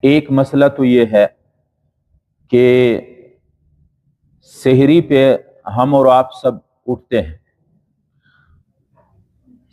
ایک مسئلہ تو یہ ہے کہ سحری پہ ہم اور آپ سب اٹھتے ہیں،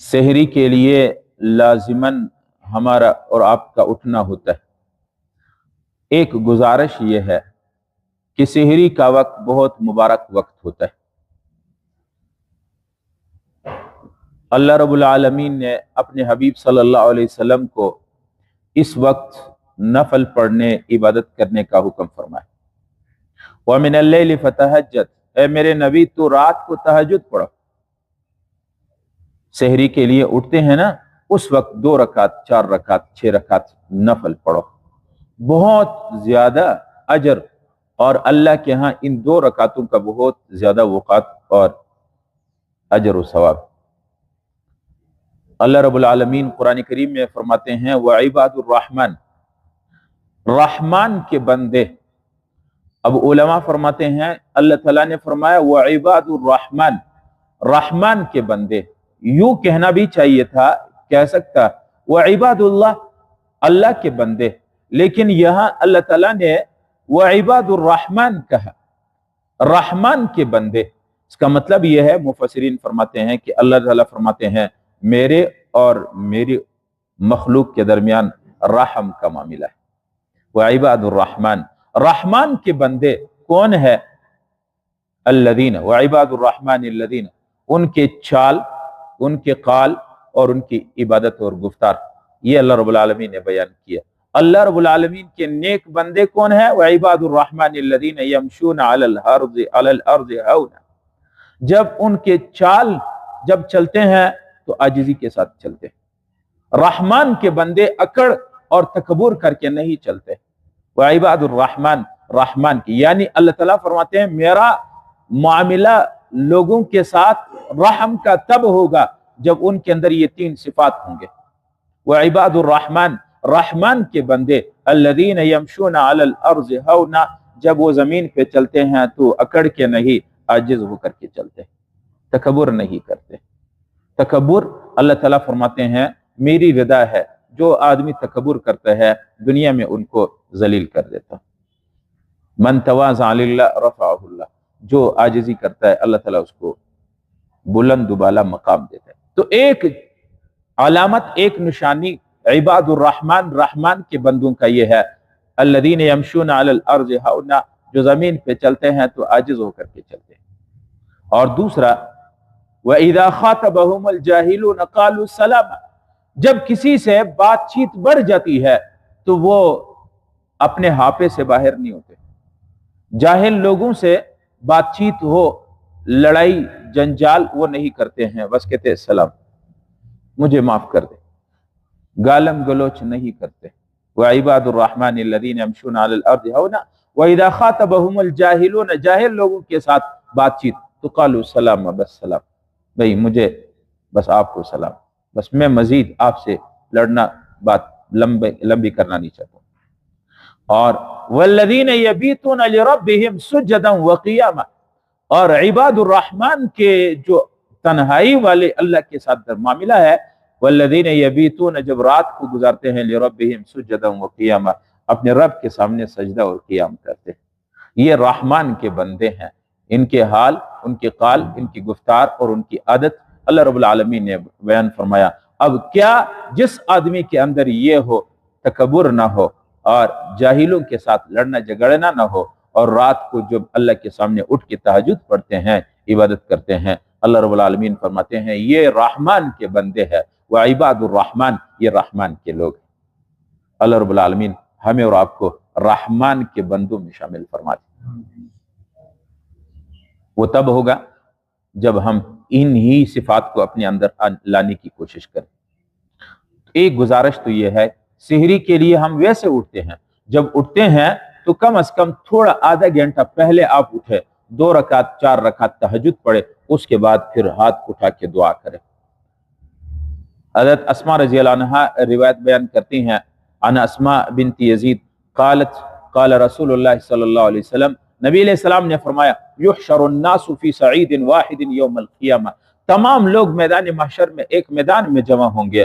سحری کے لیے لازماً ہمارا اور آپ کا اٹھنا ہوتا ہے۔ ایک گزارش یہ ہے کہ سحری کا وقت بہت مبارک وقت ہوتا ہے۔ اللہ رب العالمین نے اپنے حبیب صلی اللہ علیہ وسلم کو اس وقت نفل پڑھنے، عبادت کرنے کا حکم فرمایا۔ وَمِنَ اللَّيْلِ فَتَہَجَّدْ، اے میرے نبی تو رات کو تہجد پڑھو۔ سحری کے لیے اٹھتے ہیں نا، اس وقت 2 رکعت، 4 رکعت، 6 رکعت نفل پڑھو، بہت زیادہ اجر، اور اللہ کے ہاں ان 2 رکعتوں کا بہت زیادہ وقات اور اجر و ثواب۔ اللہ رب العالمین قرآن کریم میں فرماتے ہیں وَعِبَادُ الرحمن، رحمان کے بندے۔ اب علماء فرماتے ہیں اللہ تعالیٰ نے فرمایا وَعِبَادُ الرحمن، رحمان کے بندے، یوں کہنا بھی چاہیے تھا، کہہ سکتا وَعِبَادُ اللہ، اللہ کے بندے، لیکن یہاں اللہ تعالیٰ نے وَعِبَادُ الرحمن کہا، رحمان کے بندے۔ اس کا مطلب یہ ہے، مفسرین فرماتے ہیں کہ اللہ تعالیٰ فرماتے ہیں میرے اور میری مخلوق کے درمیان رحم کا معاملہ ہے۔ وعباد الرحمن، رحمان کے بندے کون ہے؟ الذین، وعباد الرحمن الذین، ان کے چال، ان کے قال اور ان کی عبادت اور گفتار، یہ اللہ رب العالمین نے بیان کیا۔ اللہ رب العالمین کے نیک بندے کون ہیں؟ وعباد الرحمن الذین یمشون علی الارض ہونا، جب ان کے چال جب چلتے ہیں تو عاجزی کے ساتھ چلتے ہیں۔ رحمان کے بندے اکڑ اور تکبر کر کے نہیں چلتے۔ وعباد الرحمن، رحمان کی، یعنی اللہ تعالیٰ فرماتے ہیں میرا معاملہ لوگوں کے ساتھ رحم کا تب ہوگا جب ان کے اندر یہ 3 صفات ہوں گے۔ وعباد الرحمن، رحمان کے بندے، الذین یمشون علی الارض ہونا، جب وہ زمین پہ چلتے ہیں تو اکڑ کے نہیں، عاجز ہو کر کے چلتے ہیں، تکبر نہیں کرتے۔ تکبر اللہ تعالیٰ فرماتے ہیں میری رضا ہے، جو آدمی تکبر کرتا ہے دنیا میں ان کو ذلیل کر دیتا۔ من تواضع للہ رفعہ اللہ، جو عاجزی کرتا ہے اللہ تعالیٰ اس کو بلند و بالا مقام دیتا ہے۔ تو ایک علامت، ایک نشانی عباد الرحمن، رحمان کے بندوں کا یہ ہے الذین یمشون علی الارض ہونا، جو زمین پہ چلتے ہیں تو عاجز ہو کر کے چلتے ہیں۔ اور دوسرا وَإِذَا خَاطَبَهُمُ الْجَاهِلُونَ قَالُوا سَلَامًا، جب کسی سے بات چیت بڑھ جاتی ہے تو وہ اپنے ہاپے سے باہر نہیں ہوتے۔ جاہل لوگوں سے بات چیت ہو، لڑائی جنجال، وہ نہیں کرتے ہیں، بس کہتے ہیں سلام، مجھے معاف کر دے، گالم گلوچ نہیں کرتے۔ وَعِبَادُ الرَّحْمَنِ الَّذِينَ يَمْشُونَ عَلَى الْأَرْضِ هَوْنًا وَإِذَا خَاطَبَهُمُ الْجَاهِلُونَ، جاہل لوگوں کے ساتھ بات چیت تو قالوا سلام، بس سلام، بھئی مجھے بس آپ کو سلام، بس میں مزید آپ سے لڑنا، بات لمبی کرنا نہیں چاہتا۔ اور والذین یبیتون لربہم سجدا وقیاما، اور عباد الرحمن کے جو تنہائی والے اللہ کے ساتھ معاملہ ہے، والذین یبیتون، جب رات کو گزارتے ہیں لربہم سجدا وقیاما، اپنے رب کے سامنے سجدہ اور قیام کرتے ہیں۔ یہ رحمان کے بندے ہیں، ان کے حال، ان کے قال، ان کی گفتار اور ان کی عادت اللہ رب العالمین نے بیان فرمایا۔ اب کیا جس آدمی کے اندر یہ ہو، تکبر نہ ہو اور جاہلوں کے ساتھ لڑنا جھگڑنا نہ ہو، اور رات کو جب اللہ کے سامنے اٹھ کے تہجد پڑھتے ہیں، عبادت کرتے ہیں، اللہ رب العالمین فرماتے ہیں یہ رحمان کے بندے ہیں۔ وعباد الرحمن، یہ رحمان کے لوگ ہیں۔ اللہ رب العالمین ہمیں اور آپ کو رحمان کے بندوں میں شامل فرماتے ہیں۔ وہ تب ہوگا جب ہم ان ہی صفات کو اپنے اندر لانے کی کوشش کریں۔ ایک گزارش تو یہ ہے، سحری کے لیے ہم ویسے اٹھتے ہیں، جب اٹھتے ہیں تو کم از کم تھوڑا آدھا گھنٹہ پہلے آپ اٹھے، 2 رکعت 4 رکعت تہجد پڑھے، اس کے بعد پھر ہاتھ اٹھا کے دعا کرے۔ حضرت اسماء رضی اللہ عنہا روایت بیان کرتی ہیں، عن اسماء بنت یزید قالت قال رسول اللہ صلی اللہ علیہ وسلم، نبی علیہ السلام نے فرمایا یحشر الناس فی صعید واحد یوم القیامہ، تمام لوگ میدان محشر میں ایک میدان میں جمع ہوں گے،